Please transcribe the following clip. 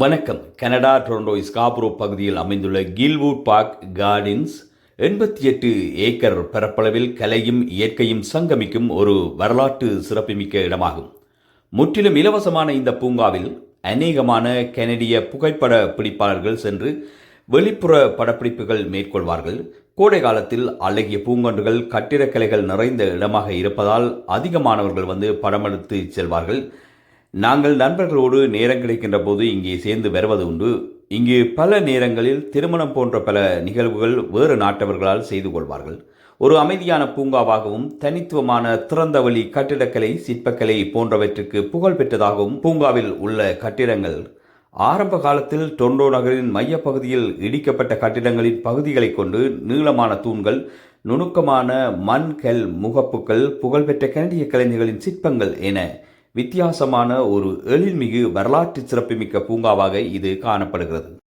வணக்கம். Canada Toronto Scarborough பகுதியில் அமைந்துள்ள கில்வுட் பார்க் கார்டன்ஸ் 88 ஏக்கர் பரப்பளவில் கலையும் இயற்கையும் சங்கமிக்கும் ஒரு வரலாற்று சிறப்புமிக்க இடமாகும். முற்றிலும் இலவசமான இந்த பூங்காவில் அநேகமான கனடிய புகைப்பட பிடிப்பாளர்கள் சென்று வெளிப்புற படப்பிடிப்புகள் மேற்கொள்வார்கள். கோடை காலத்தில் அழகிய பூங்கொன்றுகள், கட்டிடக்கலைகள் நிறைந்த இடமாக இருப்பதால் அதிகமானவர்கள் படமெடுத்து செல்வார்கள். நாங்கள் நண்பர்களோடு நேரம் கிடைக்கின்ற போது இங்கே சேர்ந்து வருவது உண்டு. இங்கு பல நேரங்களில் திருமணம் போன்ற பல நிகழ்வுகள் வேறு நாட்டவர்களால் செய்து கொள்வார்கள். ஒரு அமைதியான பூங்காவாகவும் தனித்துவமான திறந்தவெளி கட்டிடக்கலை, சிற்பக்கலை போன்றவற்றுக்கு புகழ் பெற்றதாகவும் பூங்காவில் உள்ள கட்டிடங்கள் ஆரம்ப காலத்தில் டொரண்டோ நகரின் மையப்பகுதியில் இடிக்கப்பட்ட கட்டிடங்களின் பகுதிகளை கொண்டு நீளமான தூண்கள், நுணுக்கமான மண் கல் முகப்புகள், புகழ்பெற்ற கனடிய கலைஞர்களின் சிற்பங்கள் என வித்தியாசமான ஒரு எழில்மிகு வரலாற்று சிறப்புமிக்க பூங்காவாக இது காணப்படுகிறது.